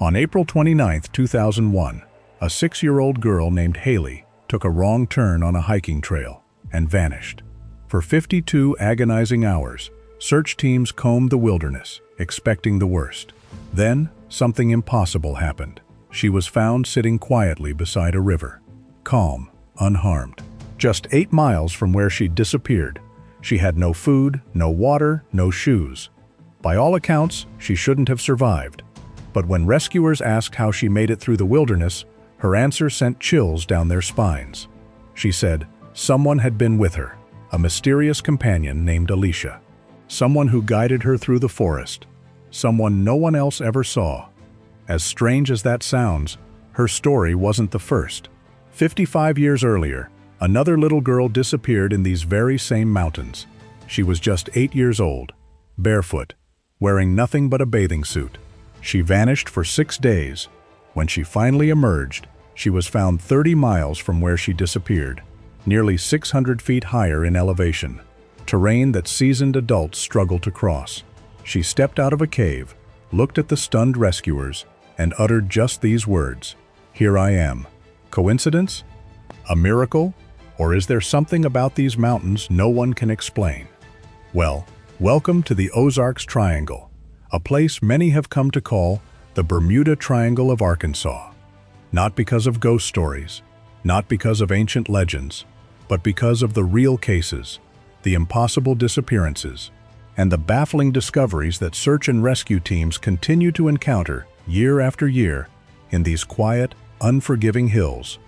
On April 29, 2001, a 6-year-old girl named Haley took a wrong turn on a hiking trail and vanished. For 52 agonizing hours, search teams combed the wilderness, expecting the worst. Then, something impossible happened. She was found sitting quietly beside a river, calm, unharmed. Just 8 miles from where she'd disappeared, she had no food, no water, no shoes. By all accounts, she shouldn't have survived. But when rescuers asked how she made it through the wilderness, her answer sent chills down their spines. She said someone had been with her, a mysterious companion named Alicia. Someone who guided her through the forest. Someone no one else ever saw. As strange as that sounds, her story wasn't the first. 55 years earlier, another little girl disappeared in these very same mountains. She was just 8 years old, barefoot, wearing nothing but a bathing suit. She vanished for 6 days. When she finally emerged, she was found 30 miles from where she disappeared, nearly 600 feet higher in elevation, terrain that seasoned adults struggle to cross. She stepped out of a cave, looked at the stunned rescuers, and uttered just these words, "Here I am." Coincidence? A miracle? Or is there something about these mountains no one can explain? Well, welcome to the Ozarks Triangle, a place many have come to call the Bermuda Triangle of Arkansas. Not because of ghost stories, not because of ancient legends, but because of the real cases, the impossible disappearances, and the baffling discoveries that search and rescue teams continue to encounter year after year in these quiet, unforgiving hills.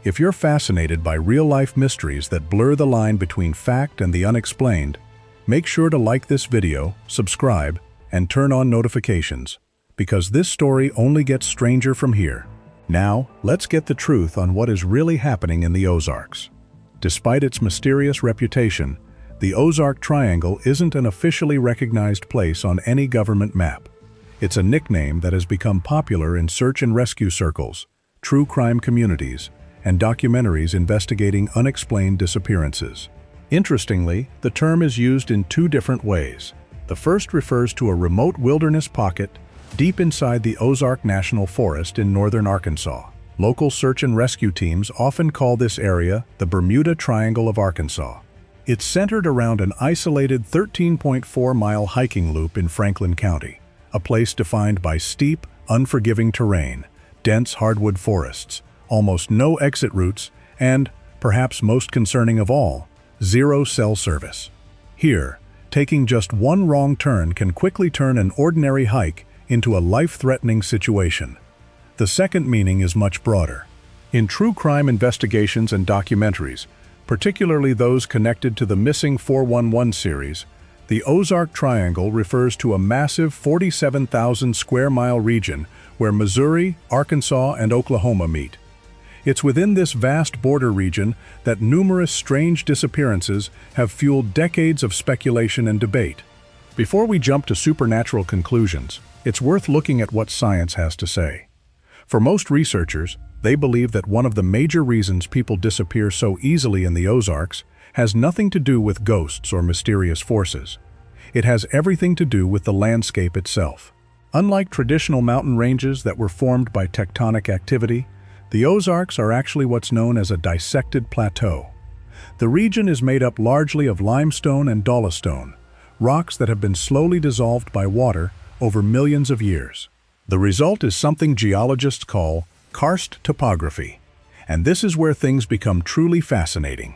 If you're fascinated by real-life mysteries that blur the line between fact and the unexplained, make sure to like this video, subscribe, and turn on notifications, because this story only gets stranger from here. Now, let's get the truth on what is really happening in the Ozarks. Despite its mysterious reputation, the Ozark Triangle isn't an officially recognized place on any government map. It's a nickname that has become popular in search and rescue circles, true crime communities, and documentaries investigating unexplained disappearances. Interestingly, the term is used in 2 different ways. The first refers to a remote wilderness pocket deep inside the Ozark National Forest in northern Arkansas. Local search and rescue teams often call this area the Bermuda Triangle of Arkansas. It's centered around an isolated 13.4-mile hiking loop in Franklin County, a place defined by steep, unforgiving terrain, dense hardwood forests, almost no exit routes, and, perhaps most concerning of all, zero cell service. Here, taking just one wrong turn can quickly turn an ordinary hike into a life-threatening situation. The second meaning is much broader. In true crime investigations and documentaries, particularly those connected to the Missing 411 series, the Ozark Triangle refers to a massive 47,000 square mile region where Missouri, Arkansas, and Oklahoma meet. It's within this vast border region that numerous strange disappearances have fueled decades of speculation and debate. Before we jump to supernatural conclusions, it's worth looking at what science has to say. For most researchers, they believe that one of the major reasons people disappear so easily in the Ozarks has nothing to do with ghosts or mysterious forces. It has everything to do with the landscape itself. Unlike traditional mountain ranges that were formed by tectonic activity, the Ozarks are actually what's known as a dissected plateau. The region is made up largely of limestone and dolostone, rocks that have been slowly dissolved by water over millions of years. The result is something geologists call karst topography, and this is where things become truly fascinating.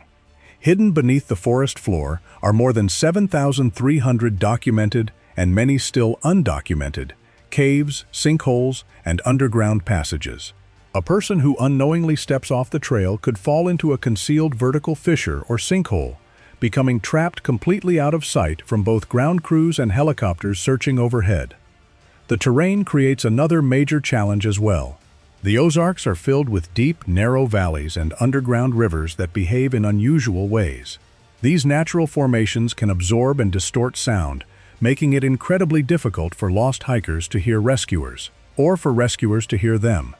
Hidden beneath the forest floor are more than 7,300 documented and many still undocumented caves, sinkholes, and underground passages. A person who unknowingly steps off the trail could fall into a concealed vertical fissure or sinkhole, becoming trapped completely out of sight from both ground crews and helicopters searching overhead. The terrain creates another major challenge as well. The Ozarks are filled with deep, narrow valleys and underground rivers that behave in unusual ways. These natural formations can absorb and distort sound, making it incredibly difficult for lost hikers to hear rescuers, or for rescuers to hear them.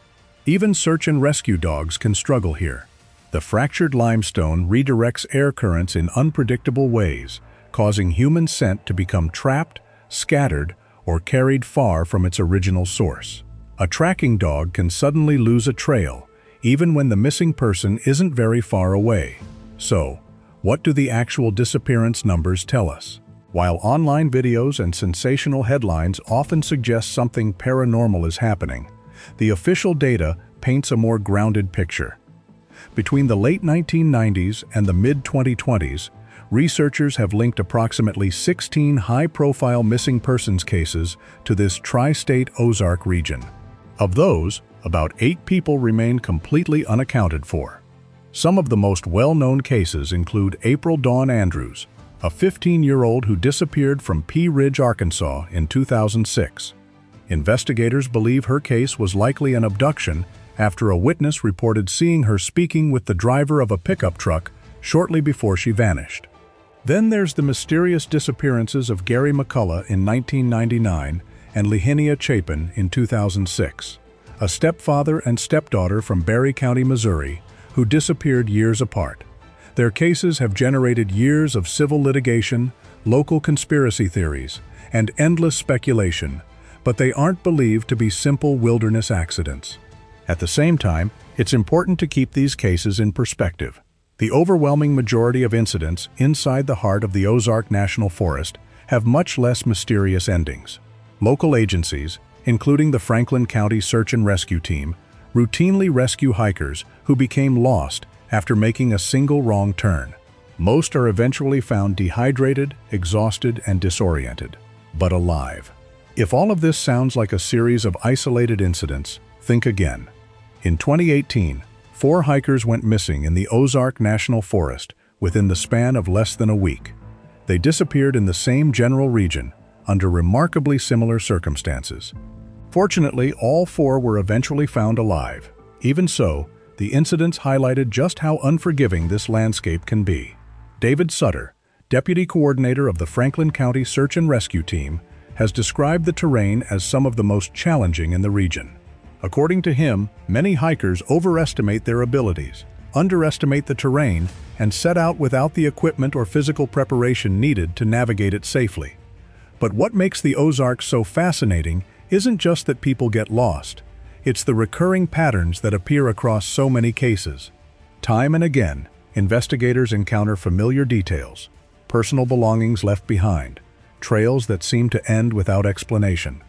Even search and rescue dogs can struggle here. The fractured limestone redirects air currents in unpredictable ways, causing human scent to become trapped, scattered, or carried far from its original source. A tracking dog can suddenly lose a trail, even when the missing person isn't very far away. So, what do the actual disappearance numbers tell us? While online videos and sensational headlines often suggest something paranormal is happening, the official data paints a more grounded picture. Between the late 1990s and the mid-2020s, researchers have linked approximately 16 high-profile missing persons cases to this tri-state Ozark region. Of those, about 8 people remain completely unaccounted for. Some of the most well-known cases include April Dawn Andrews, a 15-year-old who disappeared from Pea Ridge, Arkansas in 2006. Investigators believe her case was likely an abduction after a witness reported seeing her speaking with the driver of a pickup truck shortly before she vanished. Then there's the mysterious disappearances of Gary McCullough in 1999 and Lahinia Chapin in 2006, a stepfather and stepdaughter from Barry County, Missouri, who disappeared years apart. Their cases have generated years of civil litigation, local conspiracy theories, and endless speculation, but they aren't believed to be simple wilderness accidents. At the same time, it's important to keep these cases in perspective. The overwhelming majority of incidents inside the heart of the Ozark National Forest have much less mysterious endings. Local agencies, including the Franklin County Search and Rescue Team, routinely rescue hikers who became lost after making a single wrong turn. Most are eventually found dehydrated, exhausted, and disoriented, but alive. If all of this sounds like a series of isolated incidents, think again. In 2018, 4 hikers went missing in the Ozark National Forest within the span of less than a week. They disappeared in the same general region, under remarkably similar circumstances. Fortunately, all 4 were eventually found alive. Even so, the incidents highlighted just how unforgiving this landscape can be. David Sutter, deputy coordinator of the Franklin County Search and Rescue Team, has described the terrain as some of the most challenging in the region. According to him, many hikers overestimate their abilities, underestimate the terrain, and set out without the equipment or physical preparation needed to navigate it safely. But what makes the Ozarks so fascinating isn't just that people get lost. It's the recurring patterns that appear across so many cases. Time and again, investigators encounter familiar details, personal belongings left behind, trails that seem to end without explanation,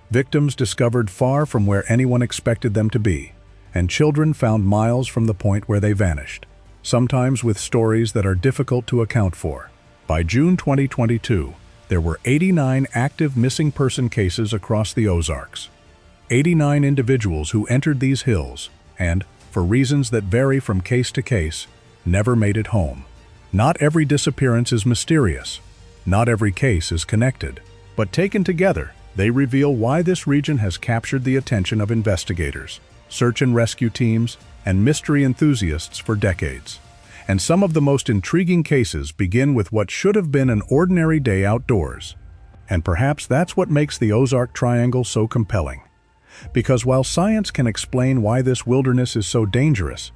victims discovered far from where anyone expected them to be, and children found miles from the point where they vanished, sometimes with stories that are difficult to account for. By June 2022, there were 89 active missing person cases across the Ozarks. 89 individuals who entered these hills and, for reasons that vary from case to case, never made it home. Not every disappearance is mysterious. Not every case is connected. But taken together, they reveal why this region has captured the attention of investigators, search and rescue teams, and mystery enthusiasts for decades. And some of the most intriguing cases begin with what should have been an ordinary day outdoors. And perhaps that's what makes the Ozark Triangle so compelling. Because while science can explain why this wilderness is so dangerous,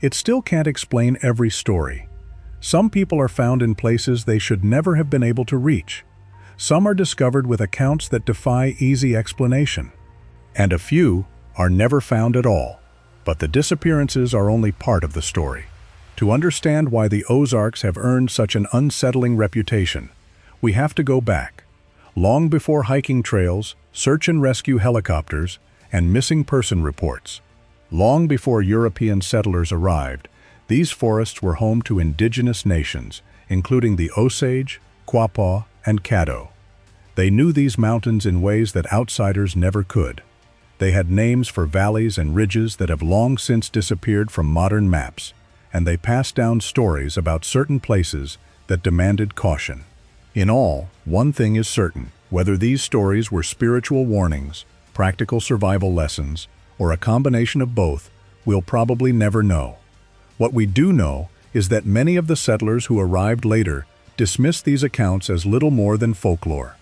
it still can't explain every story. Some people are found in places they should never have been able to reach. Some are discovered with accounts that defy easy explanation. And a few are never found at all. But the disappearances are only part of the story. To understand why the Ozarks have earned such an unsettling reputation, we have to go back, long before hiking trails, search and rescue helicopters, and missing person reports. Long before European settlers arrived, these forests were home to indigenous nations, including the Osage, Quapaw, and Caddo. They knew these mountains in ways that outsiders never could. They had names for valleys and ridges that have long since disappeared from modern maps, and they passed down stories about certain places that demanded caution. In all, one thing is certain: whether these stories were spiritual warnings, practical survival lessons, or a combination of both, we'll probably never know. What we do know is that many of the settlers who arrived later dismissed these accounts as little more than folklore.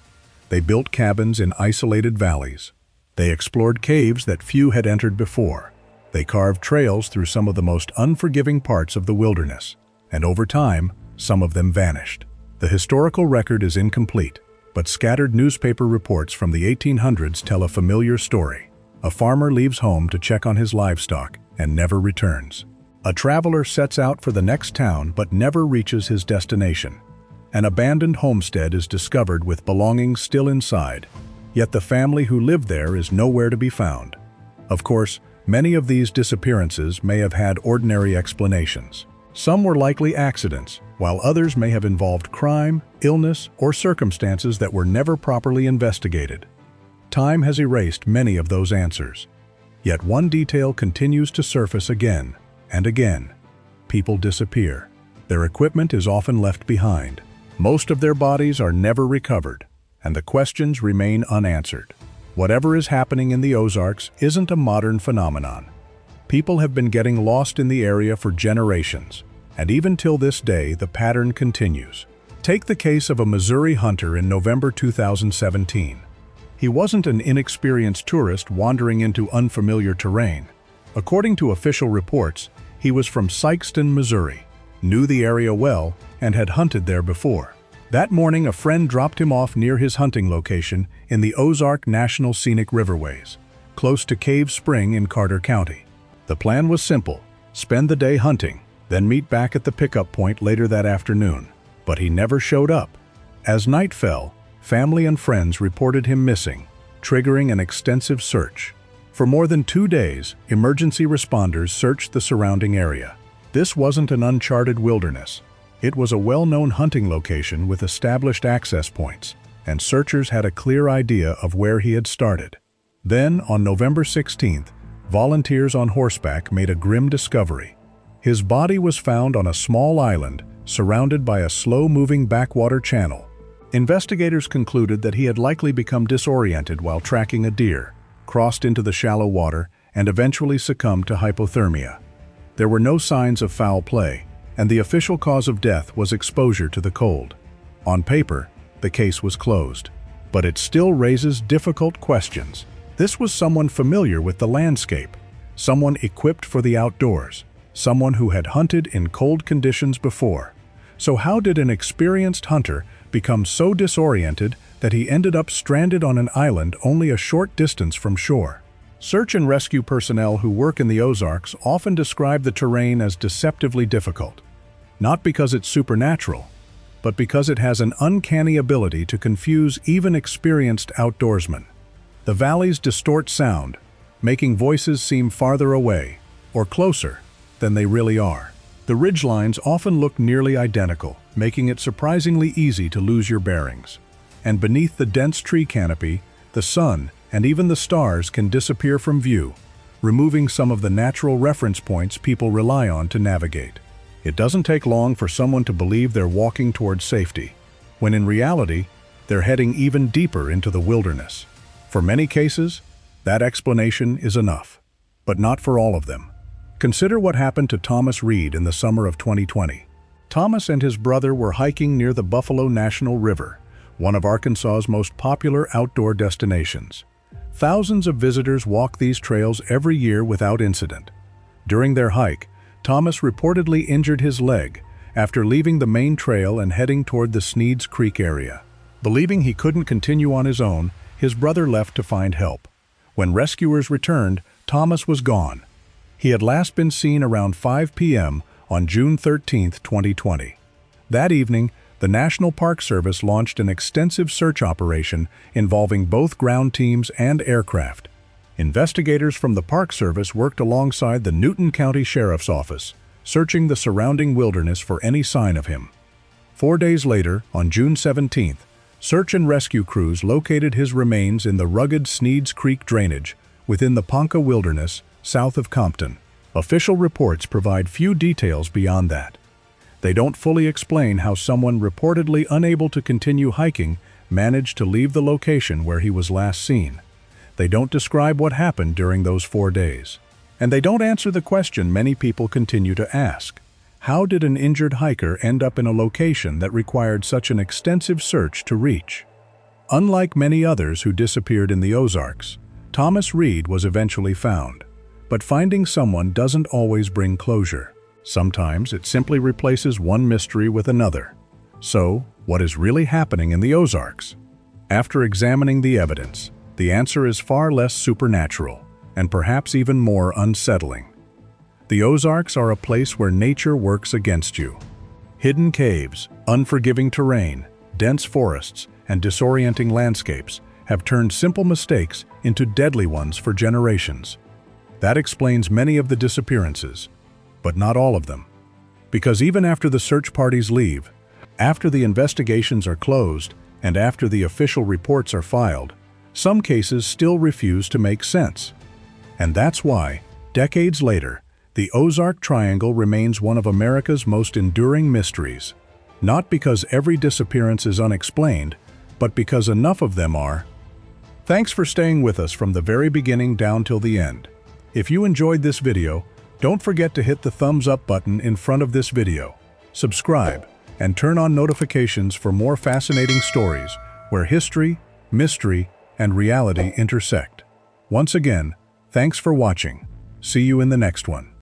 They built cabins in isolated valleys. They explored caves that few had entered before. They carved trails through some of the most unforgiving parts of the wilderness, and over time, some of them vanished. The historical record is incomplete, but scattered newspaper reports from the 1800s tell a familiar story. A farmer leaves home to check on his livestock and never returns. A traveler sets out for the next town but never reaches his destination. An abandoned homestead is discovered with belongings still inside, yet the family who lived there is nowhere to be found. Of course, many of these disappearances may have had ordinary explanations. Some were likely accidents, while others may have involved crime, illness, or circumstances that were never properly investigated. Time has erased many of those answers. Yet one detail continues to surface again and again. People disappear. Their equipment is often left behind. Most of their bodies are never recovered, and the questions remain unanswered. Whatever is happening in the Ozarks isn't a modern phenomenon. People have been getting lost in the area for generations, and even till this day the pattern continues. Take the case of a Missouri hunter in November 2017. He wasn't an inexperienced tourist wandering into unfamiliar terrain. According to official reports, he was from Sikeston, Missouri, knew the area well, and had hunted there before. That morning, a friend dropped him off near his hunting location in the Ozark National Scenic Riverways, close to Cave Spring in Carter County. The plan was simple: spend the day hunting, then meet back at the pickup point later that afternoon. But he never showed up. As night fell, family and friends reported him missing, triggering an extensive search. For more than 2 days, emergency responders searched the surrounding area. This wasn't an uncharted wilderness. It was a well-known hunting location with established access points, and searchers had a clear idea of where he had started. Then, on November 16th, volunteers on horseback made a grim discovery. His body was found on a small island surrounded by a slow-moving backwater channel. Investigators concluded that he had likely become disoriented while tracking a deer, crossed into the shallow water, and eventually succumbed to hypothermia. There were no signs of foul play, and the official cause of death was exposure to the cold. On paper, the case was closed, but it still raises difficult questions. This was someone familiar with the landscape, someone equipped for the outdoors, someone who had hunted in cold conditions before. So how did an experienced hunter become so disoriented that he ended up stranded on an island only a short distance from shore? Search and rescue personnel who work in the Ozarks often describe the terrain as deceptively difficult, not because it's supernatural, but because it has an uncanny ability to confuse even experienced outdoorsmen. The valleys distort sound, making voices seem farther away or closer than they really are. The ridgelines often look nearly identical, making it surprisingly easy to lose your bearings. And beneath the dense tree canopy, the sun and even the stars can disappear from view, removing some of the natural reference points people rely on to navigate. It doesn't take long for someone to believe they're walking towards safety, when in reality, they're heading even deeper into the wilderness. For many cases, that explanation is enough, but not for all of them. Consider what happened to Thomas Reed in the summer of 2020. Thomas and his brother were hiking near the Buffalo National River, one of Arkansas's most popular outdoor destinations. Thousands of visitors walk these trails every year without incident. During their hike, Thomas reportedly injured his leg after leaving the main trail and heading toward the Sneeds Creek area. Believing he couldn't continue on his own, his brother left to find help. When rescuers returned, Thomas was gone. He had last been seen around 5 p.m. on June 13, 2020. That evening, the National Park Service launched an extensive search operation involving both ground teams and aircraft. Investigators from the Park Service worked alongside the Newton County Sheriff's Office, searching the surrounding wilderness for any sign of him. 4 days later, on June 17th, search and rescue crews located his remains in the rugged Sneeds Creek drainage within the Ponca Wilderness, south of Compton. Official reports provide few details beyond that. They don't fully explain how someone reportedly unable to continue hiking managed to leave the location where he was last seen. They don't describe what happened during those 4 days. And they don't answer the question many people continue to ask. How did an injured hiker end up in a location that required such an extensive search to reach? Unlike many others who disappeared in the Ozarks, Thomas Reed was eventually found. But finding someone doesn't always bring closure. Sometimes it simply replaces one mystery with another. So, what is really happening in the Ozarks? After examining the evidence, the answer is far less supernatural and perhaps even more unsettling. The Ozarks are a place where nature works against you. Hidden caves, unforgiving terrain, dense forests, and disorienting landscapes have turned simple mistakes into deadly ones for generations. That explains many of the disappearances, but not all of them. Because even after the search parties leave, after the investigations are closed, and after the official reports are filed, some cases still refuse to make sense. And that's why, decades later, the Ozark Triangle remains one of America's most enduring mysteries. Not because every disappearance is unexplained, but because enough of them are. Thanks for staying with us from the very beginning down till the end. If you enjoyed this video, don't forget to hit the thumbs up button in front of this video, subscribe, and turn on notifications for more fascinating stories where history, mystery, and reality intersect. Once again, thanks for watching. See you in the next one.